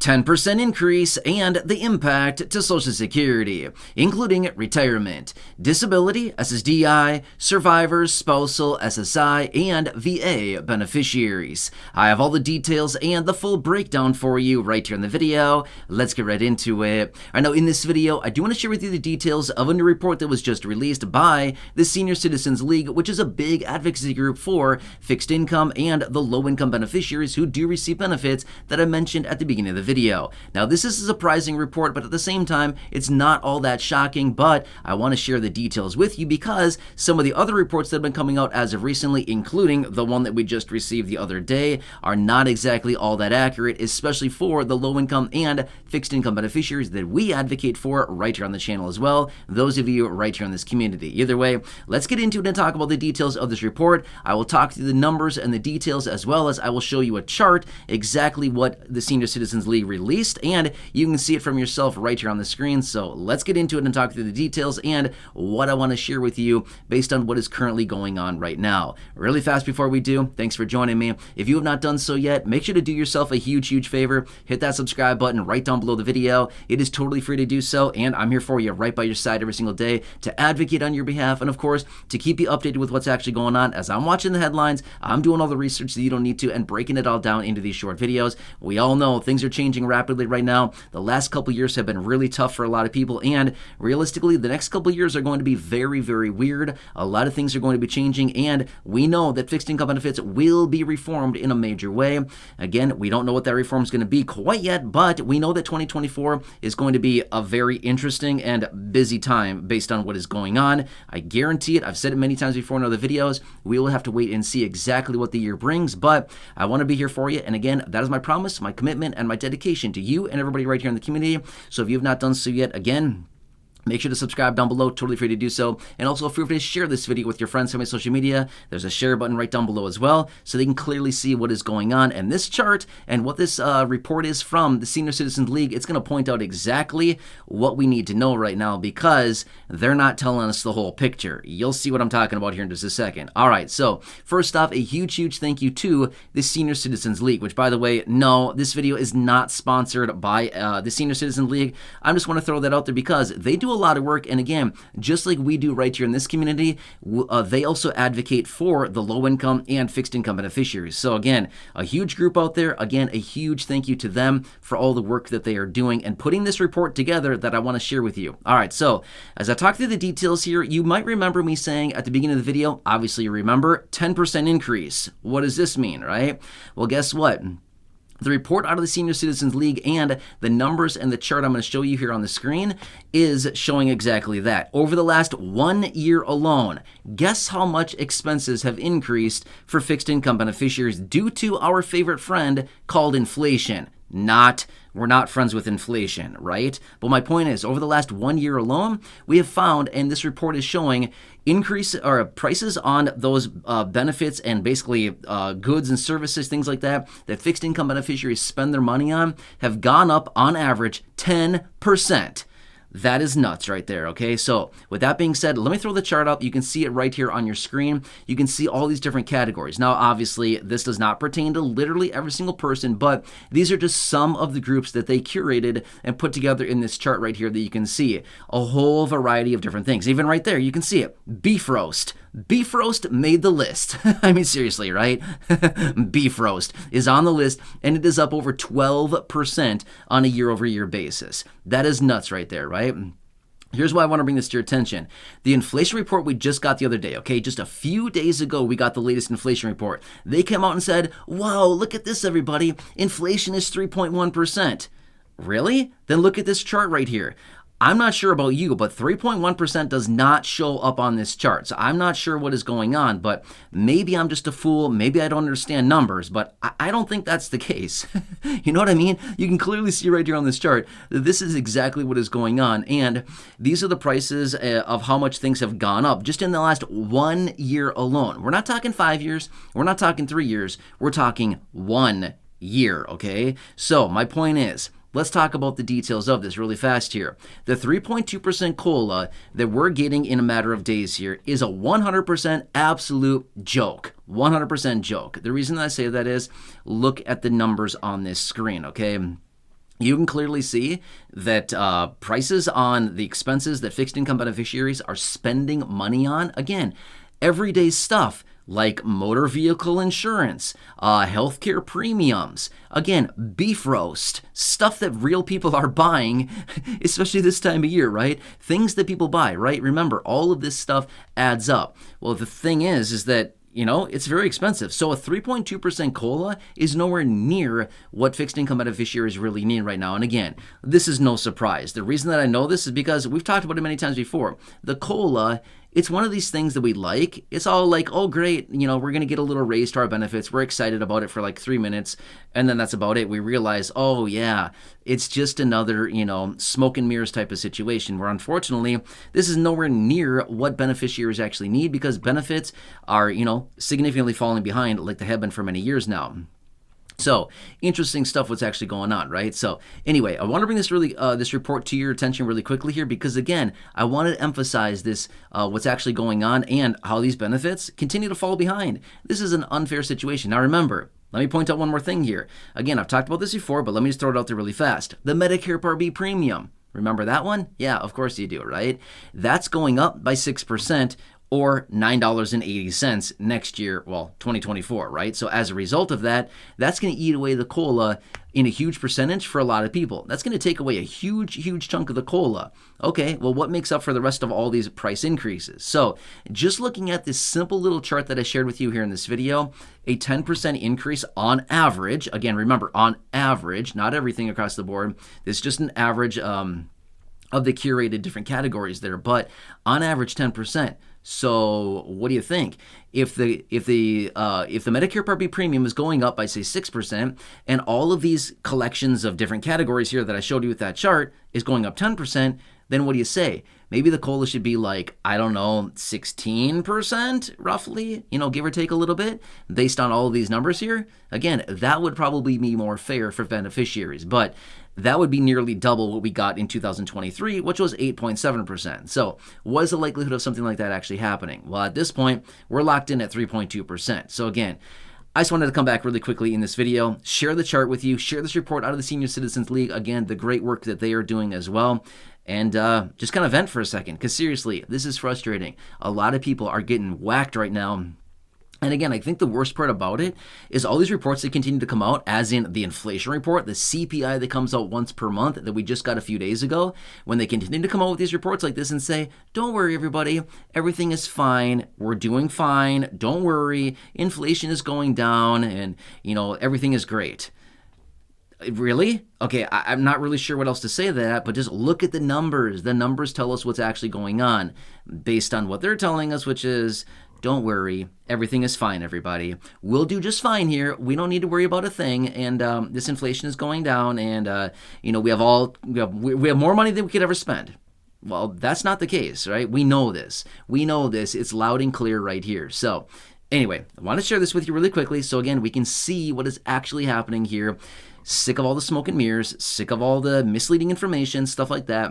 10% increase and the impact to Social Security, including retirement, disability, SSDI, survivors, spousal, SSI, and VA beneficiaries. I have all the details and the full breakdown for you right here in the video. Let's get right into it. I know in this video, I do want to share with you the details of a new report that was just released by the Senior Citizens League, which is a big advocacy group for fixed income and the low-income beneficiaries who do receive benefits that I mentioned at the beginning of the video. Now, this is a surprising report, but at the same time, it's not all that shocking, but I want to share the details with you because some of the other reports that have been coming out as of recently, including the one that we just received the other day, are not exactly all that accurate, especially for the low-income and fixed income beneficiaries that we advocate for right here on the channel as well, those of you right here in this community. Either way, let's get into it and talk about the details of this report. I will talk through the numbers and the details, as well as I will show you a chart exactly what the Senior Citizens League released, and you can see it from yourself right here on the screen. So let's get into it and talk through the details and what I want to share with you based on what is currently going on right now. Really fast before we do, thanks for joining me. If you have not done so yet, make sure to do yourself a huge favor. Hit that subscribe button right down below the video. It is totally free to do so, and I'm here for you right by your side every single day to advocate on your behalf, and of course, to keep you updated with what's actually going on. As I'm watching the headlines, I'm doing all the research that you don't need to and breaking it all down into these short videos. We all know things are changing rapidly right now. The last couple years have been really tough for a lot of people, and realistically, the next couple years are going to be very weird. A lot of things are going to be changing, and we know that fixed income benefits will be reformed in a major way. Again, we don't know what that reform is going to be quite yet, but we know that 2024 is going to be a very interesting and busy time based on what is going on. I guarantee it. I've said it many times before in other videos. We will have to wait and see exactly what the year brings, but I want to be here for you. And again, that is my promise, my commitment, and my dedication to you and everybody right here in the community. So if you have not done so yet, again, make sure to subscribe down below, totally free to do so. And also feel free to share this video with your friends on my social media. There's a share button right down below as well, so they can clearly see what is going on. And this chart and what this report is from the Senior Citizens League, it's going to point out exactly what we need to know right now because they're not telling us the whole picture. You'll see what I'm talking about here in just a second. All right, so first off, a huge thank you to the Senior Citizens League, which, by the way, no, this video is not sponsored by the Senior Citizens League. I just want to throw that out there because they do a lot of work, and again, just like we do right here in this community, they also advocate for the low-income and fixed-income beneficiaries. So again, a huge group out there. Again, a huge thank you to them for all the work that they are doing and putting this report together that I want to share with you. All right, so as I talk through the details here, you might remember me saying at the beginning of the video, obviously you remember, 10% increase. What does this mean, right? Well, guess what? The report out of the Senior Citizens League and the numbers and the chart I'm going to show you here on the screen is showing exactly that. Over the last 1 year alone, guess how much expenses have increased for fixed income beneficiaries due to our favorite friend called inflation? We're not friends with inflation, right? But my point is, over the last 1 year alone, we have found, and this report is showing, increase or prices on those benefits and basically goods and services, things like that fixed income beneficiaries spend their money on have gone up on average 10%. That is nuts right there, okay? So with that being said, let me throw the chart up. You can see it right here on your screen. You can see all these different categories. Now, obviously, this does not pertain to literally every single person, but these are just some of the groups that they curated and put together in this chart right here that you can see. A whole variety of different things. Even right there, you can see it. Beef roast. Beef roast made the list. I mean, seriously, right? Beef roast is on the list, and it is up over 12% on a year-over-year basis. That is nuts right there, right? Here's why I want to bring this to your attention. The inflation report we just got the other day, okay? Just a few days ago, we got the latest inflation report. They came out and said, whoa, look at this, everybody. Inflation is 3.1%. Really? Then look at this chart right here. I'm not sure about you, but 3.1% does not show up on this chart. So I'm not sure what is going on, but maybe I'm just a fool. Maybe I don't understand numbers, but I don't think that's the case. You know what I mean? You can clearly see right here on this chart that this is exactly what is going on. And these are the prices of how much things have gone up just in the last 1 year alone. We're not talking 5 years. We're not talking 3 years. We're talking 1 year, okay? So my point is, let's talk about the details of this really fast here. The 3.2% COLA that we're getting in a matter of days here is a 100% absolute joke. 100% joke. The reason that I say that is, look at the numbers on this screen, okay? you can clearly see that prices on the expenses that fixed income beneficiaries are spending money on, again, everyday stuff like motor vehicle insurance, healthcare premiums, again, beef roast, stuff that real people are buying, especially this time of year, right? Things that people buy, right? Remember, all of this stuff adds up. Well, the thing is that it's very expensive. So a 3.2% COLA is nowhere near what fixed income beneficiaries really need right now. And again, this is no surprise. The reason that I know this is because we've talked about it many times before. The COLA, it's one of these things that we like. It's all like, oh, great, we're going to get a little raise to our benefits. We're excited about it for like 3 minutes. And then that's about it. We realize, oh, yeah, it's just another, smoke and mirrors type of situation where unfortunately, this is nowhere near what beneficiaries actually need because benefits are, significantly falling behind like they have been for many years now. So interesting stuff what's actually going on, right? So anyway, I want to bring this report to your attention really quickly here because again, I wanted to emphasize this, what's actually going on and how these benefits continue to fall behind. This is an unfair situation. Now remember, let me point out one more thing here. Again, I've talked about this before, but let me just throw it out there really fast. The Medicare Part B premium. Remember that one? Yeah, of course you do, right? That's going up by 6%. Or $9.80 next year, 2024, right? So as a result of that, that's going to eat away the COLA in a huge percentage for a lot of people. That's going to take away a huge chunk of the COLA. Okay, well, what makes up for the rest of all these price increases? So just looking at this simple little chart that I shared with you here in this video, a 10% increase on average, again, remember, on average, not everything across the board, this is just an average of the curated different categories there, but on average 10%. So what do you think? If the Medicare Part B premium is going up by say 6%, and all of these collections of different categories here that I showed you with that chart is going up 10%, then what do you say? Maybe the COLA should be like, I don't know, 16% roughly, give or take a little bit based on all of these numbers here. Again, that would probably be more fair for beneficiaries, but that would be nearly double what we got in 2023, which was 8.7%. So what is the likelihood of something like that actually happening? Well, at this point, we're locked in at 3.2%. So again, I just wanted to come back really quickly in this video, share the chart with you, share this report out of the Senior Citizens League. Again, the great work that they are doing as well. And just kind of vent for a second, because seriously, this is frustrating. A lot of people are getting whacked right now. And again, I think the worst part about it is all these reports that continue to come out, as in the inflation report, the CPI that comes out once per month that we just got a few days ago, when they continue to come out with these reports like this and say, don't worry, everybody, everything is fine, we're doing fine, don't worry, inflation is going down, and, everything is great. Really? Okay, I'm not really sure what else to say to that, but just look at the numbers. The numbers tell us what's actually going on based on what they're telling us, which is, don't worry, everything is fine, everybody. We'll do just fine here. We don't need to worry about a thing, and this inflation is going down, and we have more money than we could ever spend. Well, that's not the case, right? We know this. It's loud and clear right here. So anyway, I want to share this with you really quickly so again, we can see what is actually happening here. Sick of all the smoke and mirrors, sick of all the misleading information, stuff like that.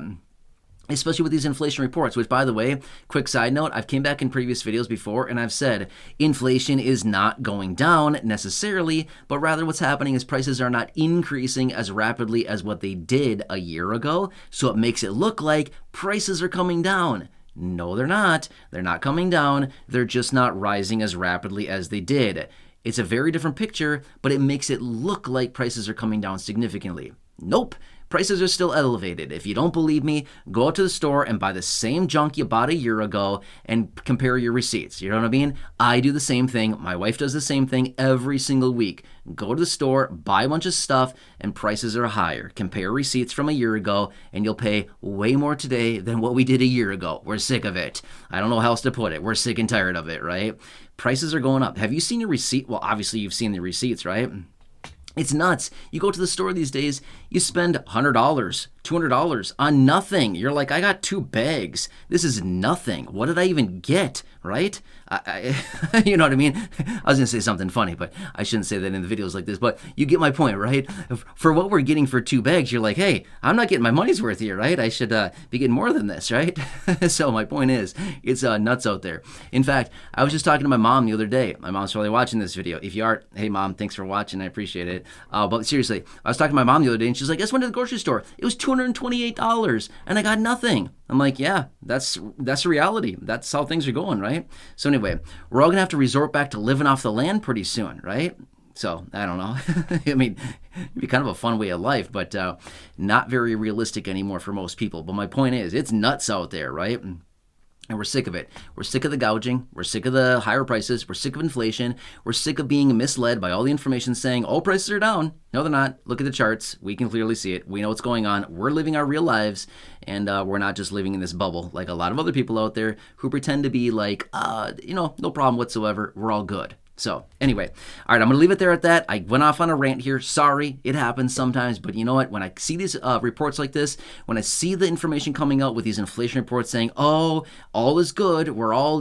Especially with these inflation reports, which, by the way, quick side note, I've came back in previous videos before and I've said inflation is not going down necessarily, but rather what's happening is prices are not increasing as rapidly as what they did a year ago. So it makes it look like prices are coming down. No, they're not. They're not coming down. They're just not rising as rapidly as they did. It's a very different picture, but it makes it look like prices are coming down significantly. Nope. Prices are still elevated. If you don't believe me, go out to the store and buy the same junk you bought a year ago and compare your receipts. You know what I mean? I do the same thing. My wife does the same thing every single week. Go to the store, buy a bunch of stuff, and prices are higher. Compare receipts from a year ago, and you'll pay way more today than what we did a year ago. We're sick of it. I don't know how else to put it. We're sick and tired of it, right? Prices are going up. Have you seen your receipt? Well, obviously you've seen the receipts, right? It's nuts. You go to the store these days, you spend $100, $200 on nothing. You're like, I got 2 bags. This is nothing. What did I even get, right? You know what I mean? I was going to say something funny, but I shouldn't say that in the videos like this, but you get my point, right? For what we're getting for 2 bags, you're like, hey, I'm not getting my money's worth here, right? I should be getting more than this, right? So my point is, it's nuts out there. In fact, I was just talking to my mom the other day. My mom's probably watching this video. If you are, hey mom, thanks for watching. I appreciate it. But seriously, I was talking to my mom the other day, and she's like, I just went to the grocery store. It was $228, and I got nothing. I'm like, yeah, that's reality. That's how things are going, right? So anyway, we're all gonna have to resort back to living off the land pretty soon, right? So I don't know. I mean, it'd be kind of a fun way of life, but not very realistic anymore for most people. But my point is, it's nuts out there, right? And we're sick of it. We're sick of the gouging. We're sick of the higher prices. We're sick of inflation. We're sick of being misled by all the information saying, oh, prices are down. No, they're not. Look at the charts. We can clearly see it. We know what's going on. We're living our real lives, and we're not just living in this bubble like a lot of other people out there who pretend to be like, no problem whatsoever. We're all good. So anyway, all right, I'm going to leave it there at that. I went off on a rant here. Sorry, it happens sometimes. But you know what? When I see these reports like this, when I see the information coming out with these inflation reports saying, oh, all is good, we're all,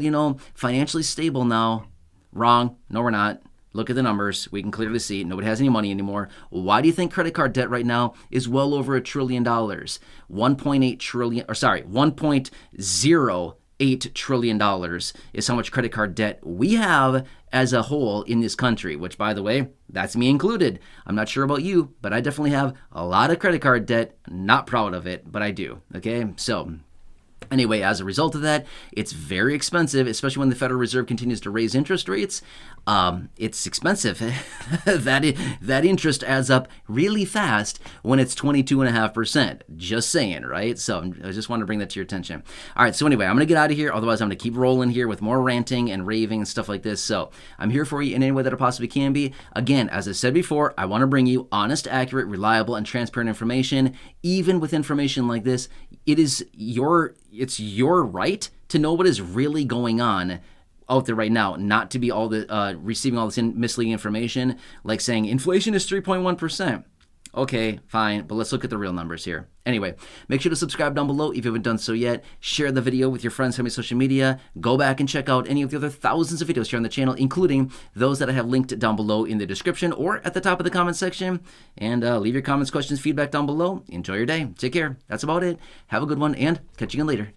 financially stable now. Wrong. No, we're not. Look at the numbers. We can clearly see nobody has any money anymore. Why do you think credit card debt right now is well over $1 trillion? 1.8 trillion, or sorry, 1.08 trillion dollars is how much credit card debt we have as a whole in this country, which, by the way, that's me included. I'm not sure about you, but I definitely have a lot of credit card debt. Not proud of it, but I do. Okay, so anyway, as a result of that, it's very expensive, especially when the Federal Reserve continues to raise interest rates. It's expensive. that interest adds up really fast when it's 22.5%. Just saying, right? So I just wanted to bring that to your attention. All right, so anyway, I'm going to get out of here. Otherwise, I'm going to keep rolling here with more ranting and raving and stuff like this. So I'm here for you in any way that I possibly can be. Again, as I said before, I want to bring you honest, accurate, reliable, and transparent information. Even with information like this, it's your right to know what is really going on out there right now, not to be receiving all this misleading information, like saying inflation is 3.1%. Okay, fine, but let's look at the real numbers here. Anyway, make sure to subscribe down below if you haven't done so yet. Share the video with your friends on social media. Go back and check out any of the other thousands of videos here on the channel, including those that I have linked down below in the description or at the top of the comment section. And leave your comments, questions, feedback down below. Enjoy your day. Take care. That's about it. Have a good one, and catch you again later.